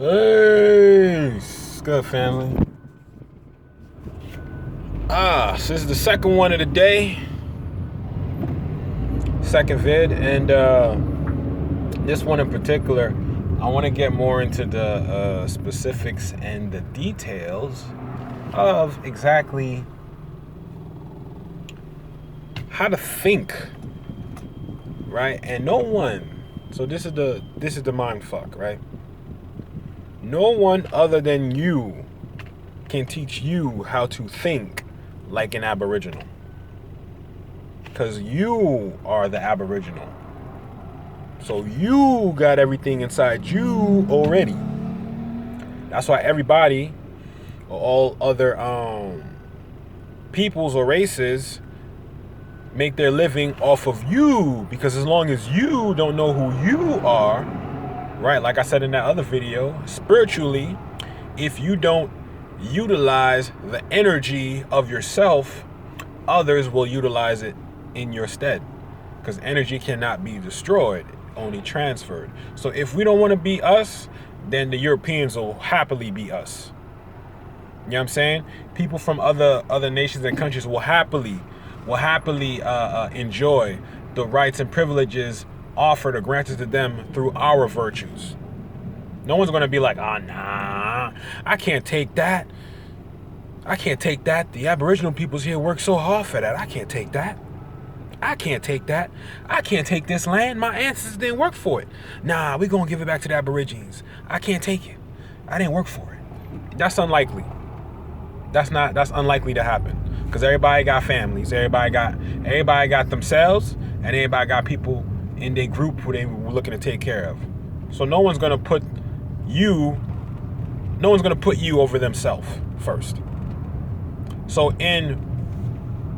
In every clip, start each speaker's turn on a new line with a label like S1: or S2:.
S1: Hey, it's good, family. So this is the second one of the day, second vid, and this one in particular, I want to get more into the specifics and the details of exactly how to think, right? And no one. So this is the mind fuck, right? No one other than you can teach you how to think like an Aboriginal. Because you are the Aboriginal. So you got everything inside you already. That's why everybody, or all other peoples or races, make their living off of you. Because as long as you don't know who you are, right, like I said in that other video, spiritually, if you don't utilize the energy of yourself, others will utilize it in your stead. Because energy cannot be destroyed, only transferred. So if we don't want to be us, then the Europeans will happily be us. You know what I'm saying? People from other nations and countries will happily enjoy the rights and privileges offered or granted to them through our virtues. No one's going to be like, oh, nah, I can't take that. I can't take that. The Aboriginal peoples here work so hard for that. I can't take that. I can't take that. I can't take this land. My ancestors didn't work for it. Nah, we're going to give it back to the Aborigines. I can't take it. I didn't work for it. That's unlikely. That's unlikely to happen. Because everybody got families. Everybody got themselves. And everybody got people in their group who they were looking to take care of. So no one's going to put you over themselves first. So in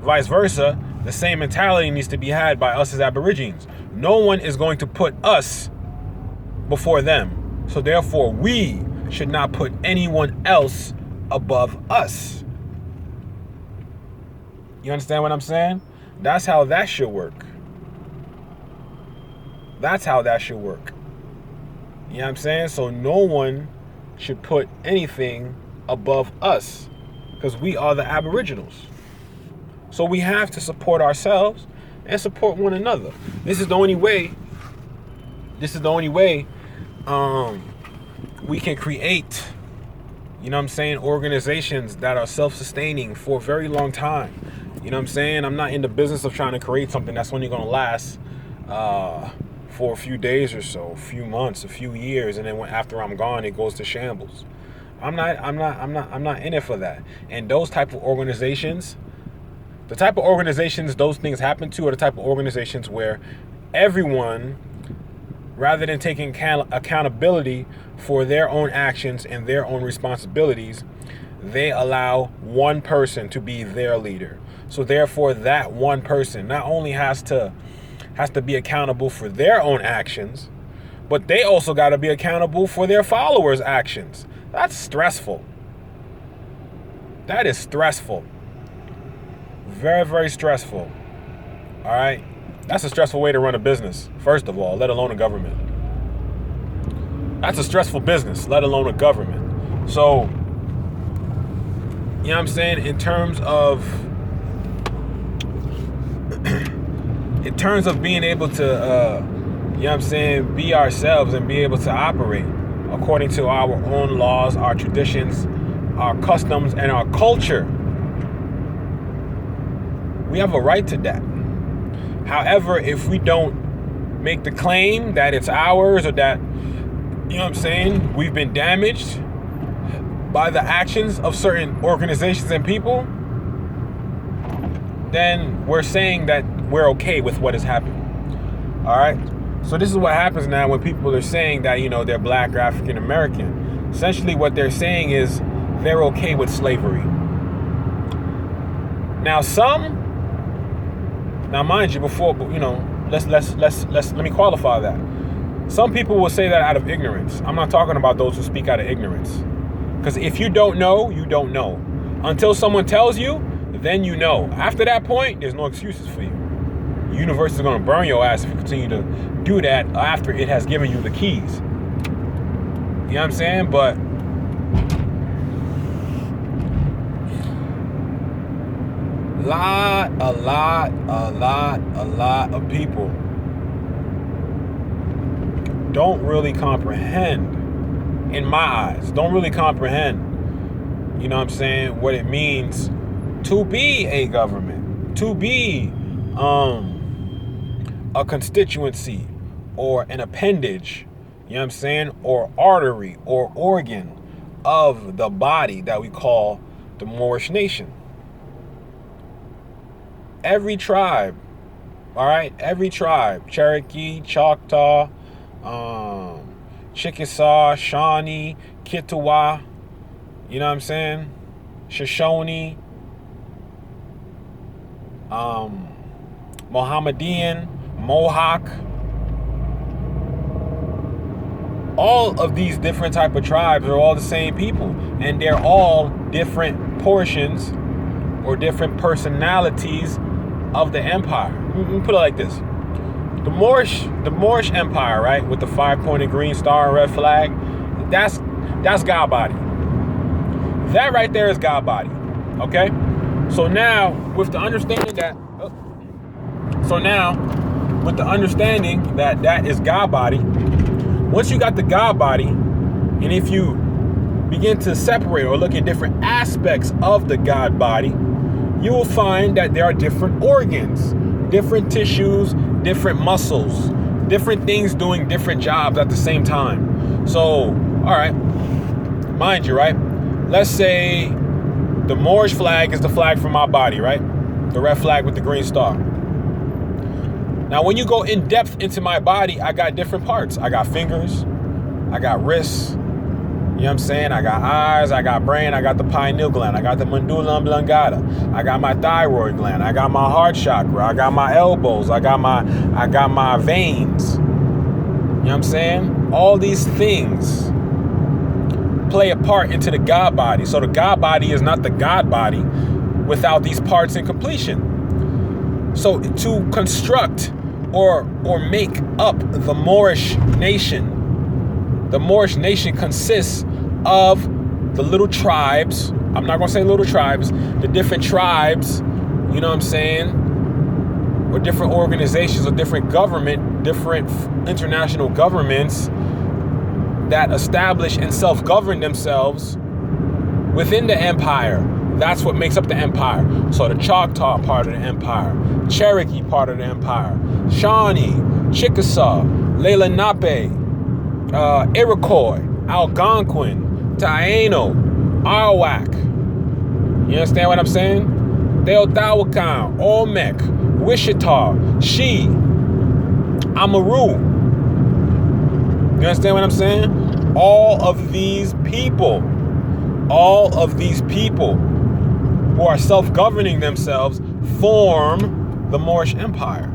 S1: vice versa, the same mentality needs to be had by us as Aborigines. No one is going to put us before them. So therefore, we should not put anyone else above us. You understand what I'm saying? That's how that should work. That's how that should work. You know what I'm saying? So no one should put anything above us because we are the Aboriginals. So we have to support ourselves and support one another. This is the only way we can create, you know what I'm saying, organizations that are self-sustaining for a very long time. You know what I'm saying? I'm not in the business of trying to create something that's only going to last for a few days or so, a few months, a few years, and then after I'm gone, it goes to shambles. I'm not in it for that. And those type of organizations, the type of organizations those things happen to are the type of organizations where everyone, rather than taking accountability for their own actions and their own responsibilities, they allow one person to be their leader. So therefore, that one person not only has to be accountable for their own actions, but they also got to be accountable for their followers' actions. That's stressful. That is stressful. Very, very stressful. All right? That's a stressful way to run a business, first of all, let alone a government. That's a stressful business, let alone a government. So, you know what I'm saying? In terms of being able to, you know what I'm saying, be ourselves and be able to operate according to our own laws, our traditions, our customs, and our culture. We have a right to that. However, if we don't make the claim that it's ours or that, you know what I'm saying, we've been damaged by the actions of certain organizations and people, then we're saying that we're okay with what has happened. All right? So this is what happens now when people are saying that, you know, they're black or African American. Essentially what they're saying is they're okay with slavery. Now mind you, before, you know, let me qualify that. Some people will say that out of ignorance. I'm not talking about those who speak out of ignorance. Because if you don't know, you don't know. Until someone tells you, then you know. After that point, there's no excuses for you. The universe is going to burn your ass if you continue to do that after it has given you the keys. You know what I'm saying? But a lot of people don't really comprehend, in my eyes, don't really comprehend, you know what I'm saying, what it means to be a government, to be a constituency or an appendage, you know what I'm saying, or artery or organ of the body that we call the Moorish nation. Every tribe, all right, every tribe, Cherokee, Choctaw, Chickasaw, Shawnee, Kituwa, you know what I'm saying, Shoshone, Mohammedan, Mohawk, all of these different type of tribes are all the same people, and they're all different portions or different personalities of the empire. Let me put it like this. The Moorish Empire, right, with the 5-pointed green star and red flag, that's God body. That right there is God body. Okay? So now, with the understanding that that is God body, once you got the God body, and if you begin to separate or look at different aspects of the God body, you will find that there are different organs, different tissues, different muscles, different things doing different jobs at the same time. So, all right, mind you, right? Let's say the Moorish flag is the flag for my body, right? The red flag with the green star. Now, when you go in depth into my body, I got different parts. I got fingers, I got wrists, you know what I'm saying? I got eyes, I got brain, I got the pineal gland, I got the medulla oblongata, I got my thyroid gland, I got my heart chakra, I got my elbows, I got my veins. You know what I'm saying? All these things play a part into the God body. So the God body is not the God body without these parts in completion. So to construct or make up the Moorish nation consists of the little tribes. I'm not going to say little tribes, the different tribes, you know what I'm saying, or different organizations or different international governments that establish and self-govern themselves within the empire. That's what makes up the empire. So the Choctaw part of the empire, Cherokee part of the empire, Shawnee, Chickasaw, Lenape, Iroquois, Algonquin, Taino, Arawak. You understand what I'm saying? Teotihuacan, Olmec, Wichita, She, Amaru. You understand what I'm saying? All of these people who are self-governing themselves form the Moorish Empire.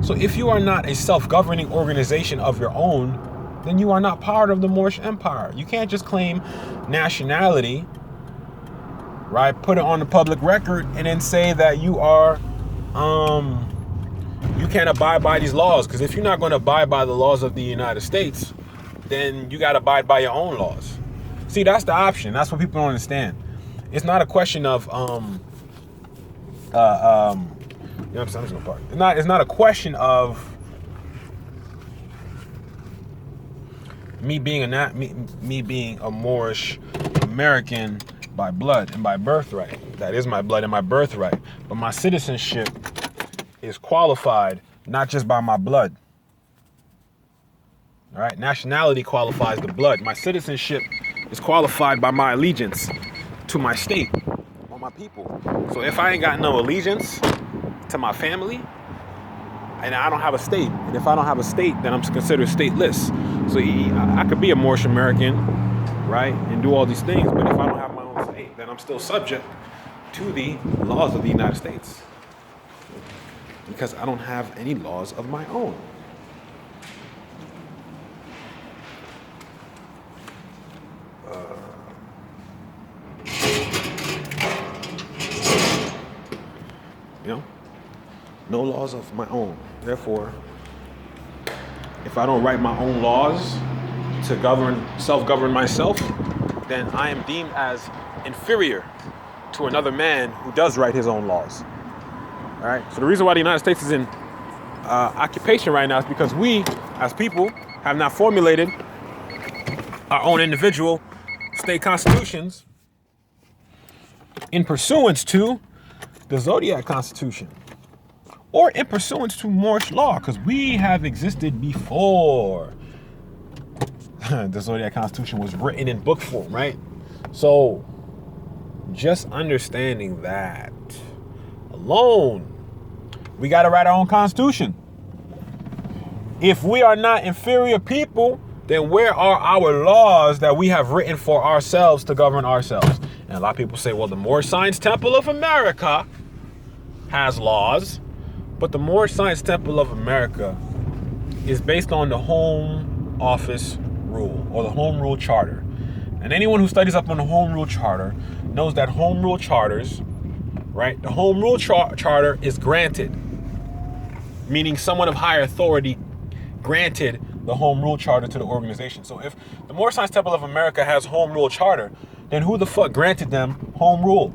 S1: So if you are not a self-governing organization of your own, then you are not part of the Moorish Empire. You can't just claim nationality, right? Put it on the public record and then say that you are, you can't abide by these laws. Because if you're not going to abide by the laws of the United States, then you got to abide by your own laws. See, that's the option. That's what people don't understand. It's not a question of, you know what I'm saying? I'm just gonna park. It's not a question of me being a Moorish American by blood and by birthright. That is my blood and my birthright. But my citizenship is qualified not just by my blood. All right, nationality qualifies the blood. My citizenship is qualified by my allegiance to my state or my people. So if I ain't got no allegiance to my family, and I don't have a state, and if I don't have a state, then I'm considered stateless. So I could be a Moorish American, right, and do all these things, but if I don't have my own state, then I'm still subject to the laws of the United States because I don't have any laws of my own. You know, no laws of my own. Therefore, if I don't write my own laws to self-govern myself, then I am deemed as inferior to another man who does write his own laws. All right. So the reason why the United States is in occupation right now is because we, as people, have not formulated our own individual state constitutions in pursuance to the Zodiac Constitution, or in pursuance to Moorish law, because we have existed before the Zodiac Constitution was written in book form, right? So just understanding that alone, we got to write our own constitution. If we are not inferior people, then where are our laws that we have written for ourselves to govern ourselves? And a lot of people say, well, the Moorish Science Temple of America has laws, but the Moorish Science Temple of America is based on the Home Office Rule, or the Home Rule Charter. And anyone who studies up on the Home Rule Charter knows that Home Rule Charters, right? The Home Rule Charter is granted, meaning someone of higher authority granted the Home Rule Charter to the organization. So if the Moorish Science Temple of America has Home Rule Charter, then who the fuck granted them Home Rule?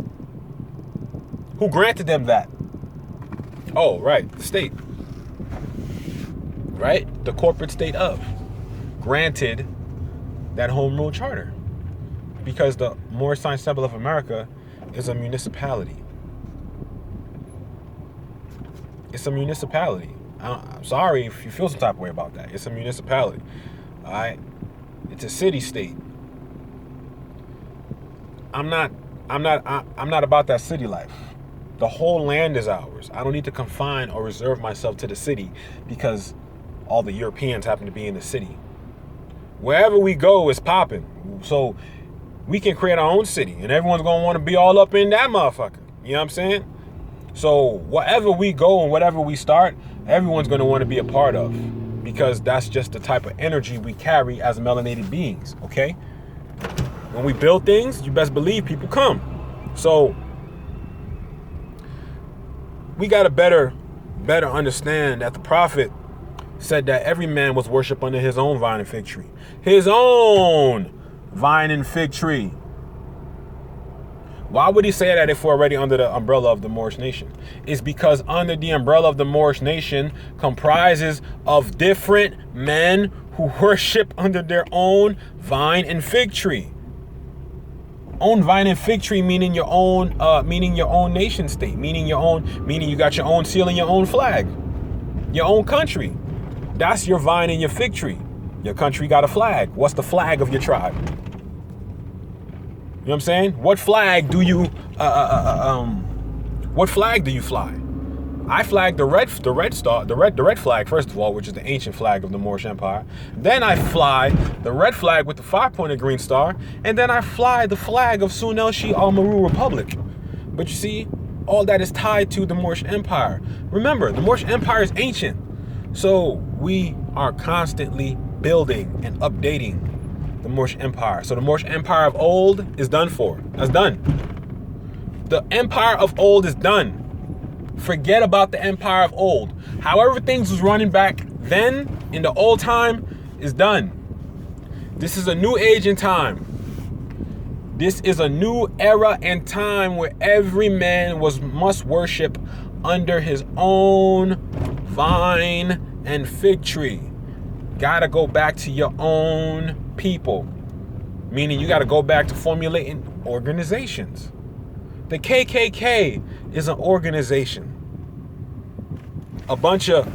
S1: Who granted them that? Oh, right, the state. Right? The corporate state of granted that Home Rule Charter, because the Moorish Science Temple of America is a municipality. It's a municipality. I'm sorry if you feel some type of way about that. It's a municipality. All right? It's a city state. I'm not about that city life. The whole land is ours. I don't need to confine or reserve myself to the city because all the Europeans happen to be in the city. Wherever we go is popping. So we can create our own city, and everyone's going to want to be all up in that motherfucker. You know what I'm saying? So wherever we go and whatever we start, everyone's going to want to be a part of, because that's just the type of energy we carry as melanated beings, okay? When we build things, you best believe people come. So we got to better understand that the prophet said that every man was worshiped under his own vine and fig tree. His own vine and fig tree. Why would he say that if we're already under the umbrella of the Moorish nation? It's because under the umbrella of the Moorish nation comprises of different men who worship under their own vine and fig tree. Own vine and fig tree meaning your own nation state, meaning you got your own seal and your own flag, your own country. That's your vine and your fig tree. Your country got a flag. What's the flag of your tribe? You know what I'm saying? What flag do you fly? I flag the red flag, first of all, which is the ancient flag of the Moorish Empire. Then I fly the red flag with the 5-pointed green star, and then I fly the flag of Sunelshi Al-Maru Republic. But you see, all that is tied to the Moorish Empire. Remember, the Moorish Empire is ancient. So we are constantly building and updating the Moorish Empire. So the Moorish Empire of old is done for. That's done. The Empire of old is done. Forget about the Empire of old. However things was running back then in the old time is done. This is a new age and time. This is a new era and time where every man must worship under his own vine and fig tree. Gotta go back to your own people. Meaning you gotta go back to formulating organizations. The KKK is an organization. A bunch of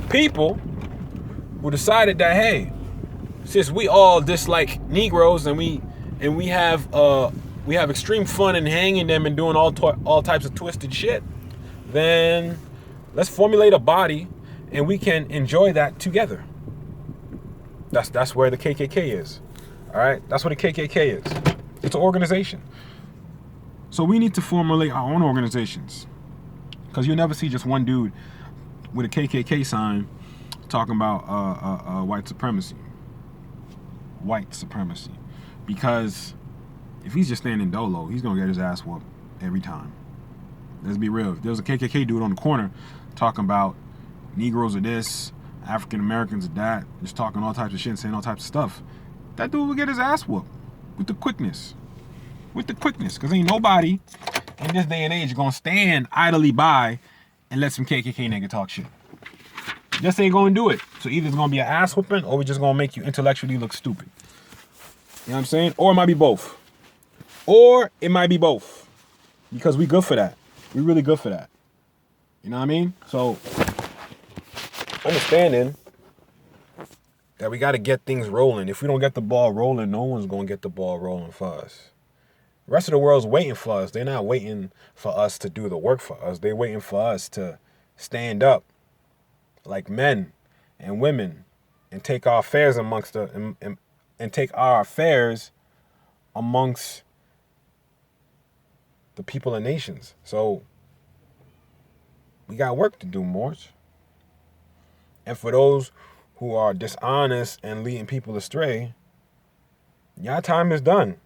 S1: people who decided that, hey, since we all dislike Negroes and we have extreme fun in hanging them and doing all types of twisted shit, then let's formulate a body and we can enjoy that together. That's where the KKK is. All right? That's what the KKK is. It's an organization. So we need to formulate our own organizations, because you'll never see just one dude with a KKK sign talking about white supremacy. White supremacy. Because if he's just standing dolo, he's going to get his ass whooped every time. Let's be real. If there was a KKK dude on the corner talking about Negroes are this, African Americans are that, just talking all types of shit and saying all types of stuff, that dude will get his ass whooped with the quickness. Because ain't nobody in this day and age gonna stand idly by and let some KKK nigga talk shit. Just ain't gonna do it. So either it's gonna be an ass whooping or we're just gonna make you intellectually look stupid. You know what I'm saying? Or it might be both. Because we good for that. We really good for that. You know what I mean? So understanding that we gotta get things rolling. If we don't get the ball rolling, no one's gonna get the ball rolling for us. The rest of the world's waiting for us. They're not waiting for us to do the work for us. They're waiting for us to stand up like men and women and take our affairs amongst and take our affairs amongst the people and nations. So we got work to do, Moorish. And for those who are dishonest and leading people astray, y'all time is done.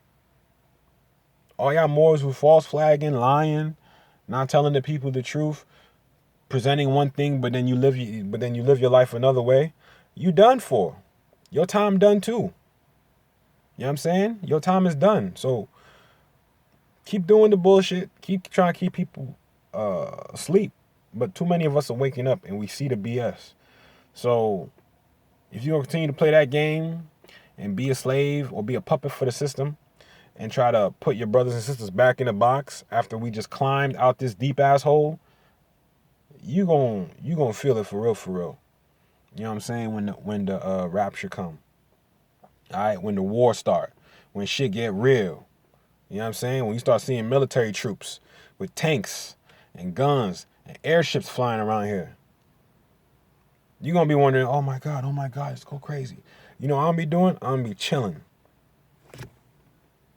S1: All y'all Moors who false flagging, lying, not telling the people the truth, presenting one thing, but then you live your life another way, you done for. Your time done too. You know what I'm saying? Your time is done. So keep doing the bullshit. Keep trying to keep people asleep. But too many of us are waking up and we see the BS. So if you continue to play that game and be a slave or be a puppet for the system and try to put your brothers and sisters back in the box after we just climbed out this deep asshole, you gonna feel it for real. You know what I'm saying? When the rapture come. All right, when the war start, when shit get real. You know what I'm saying? When you start seeing military troops with tanks and guns and airships flying around here, you're gonna be wondering, oh my God, it's go crazy. You know what I'm gonna be doing? I'm gonna be chilling.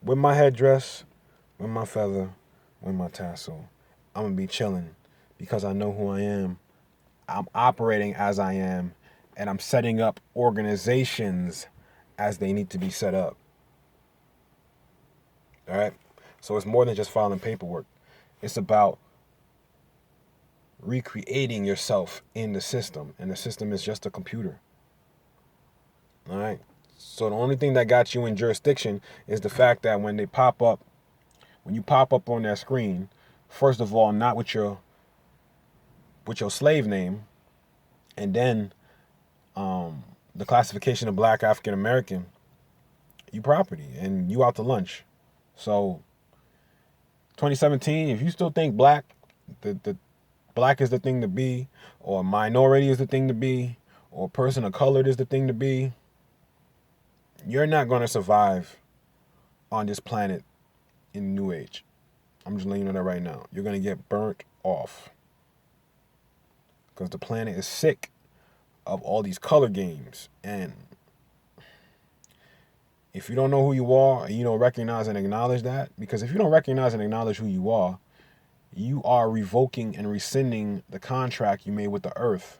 S1: With my headdress, with my feather, with my tassel. I'm gonna be chilling because I know who I am. I'm operating as I am, and I'm setting up organizations as they need to be set up. All right? So it's more than just filing paperwork. It's about recreating yourself in the system, and the system is just a computer. All right? So the only thing that got you in jurisdiction is the fact that when you pop up on their screen, first of all, not with your slave name, and then the classification of Black African American, you property and you out to lunch. So 2017, if you still think black, the black is the thing to be, or minority is the thing to be, or person of color is the thing to be, you're not going to survive on this planet in the new age. I'm just letting you know that right now. You're going to get burnt off. Because the planet is sick of all these color games. And if you don't know who you are and you don't recognize and acknowledge that, because if you don't recognize and acknowledge who you are revoking and rescinding the contract you made with the earth.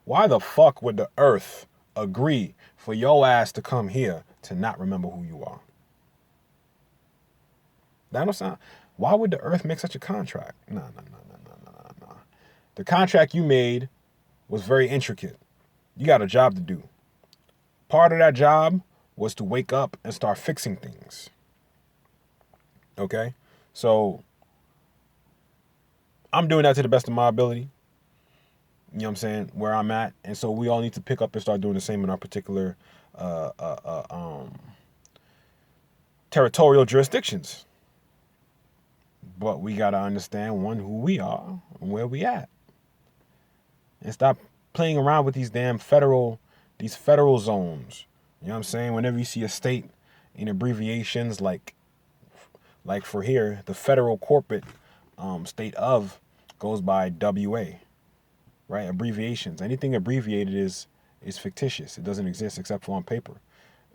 S1: Why the fuck would the earth agree for your ass to come here to not remember who you are? That don't sound... Why would the earth make such a contract? No. The contract you made was very intricate. You got a job to do. Part of that job was to wake up and start fixing things. Okay? So I'm doing that to the best of my ability. You know what I'm saying? Where I'm at. And so we all need to pick up and start doing the same in our particular territorial jurisdictions. But we got to understand, one, who we are and where we at. And stop playing around with these federal zones. You know what I'm saying? Whenever you see a state in abbreviations like for here, the federal corporate state of goes by WA, right? Abbreviations. Anything abbreviated is fictitious. It doesn't exist except for on paper.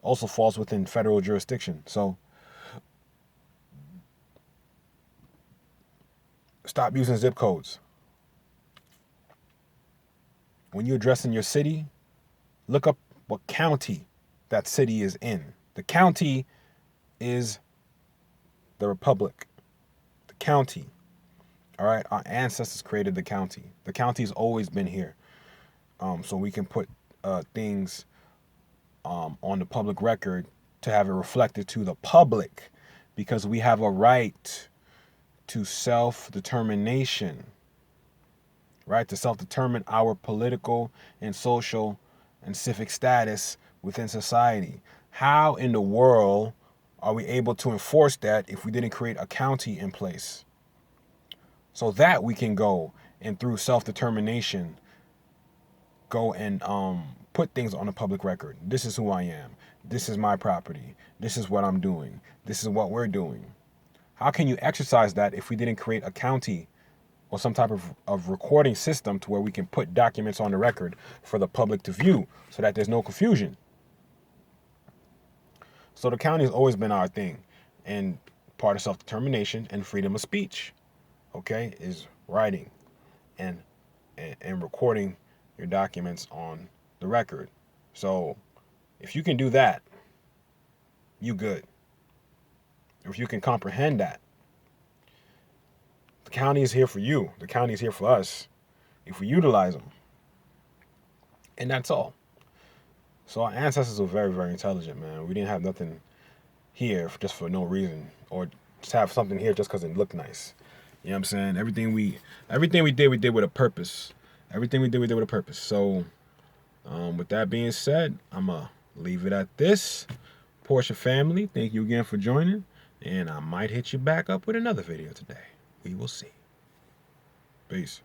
S1: Also falls within federal jurisdiction. So stop using zip codes. When you're addressing your city, look up what county that city is in. The county is the republic. The county. All right? Our ancestors created the county. The county's always been here. So we can put things on the public record to have it reflected to the public, because we have a right to self-determination, right? To self-determine our political and social and civic status within society. How in the world are we able to enforce that if we didn't create a county in place? So that we can go and through self-determination, go and put things on a public record. This is who I am. This is my property. This is what I'm doing. This is what we're doing. How can you exercise that if we didn't create a county or some type of recording system to where we can put documents on the record for the public to view so that there's no confusion? So the county has always been our thing, and part of self-determination and freedom of speech, okay, is writing and recording your documents on the record. So if you can do that, you good. If you can comprehend that, the county is here for you. The county is here for us if we utilize them. And that's all. So our ancestors were very, very intelligent, man. We didn't have nothing here just for no reason, or just have something here just because it looked nice. You know what I'm saying? Everything we did with a purpose. Everything we did with a purpose. So with that being said, I'm going to leave it at this. Portia family, thank you again for joining. And I might hit you back up with another video today. We will see. Peace.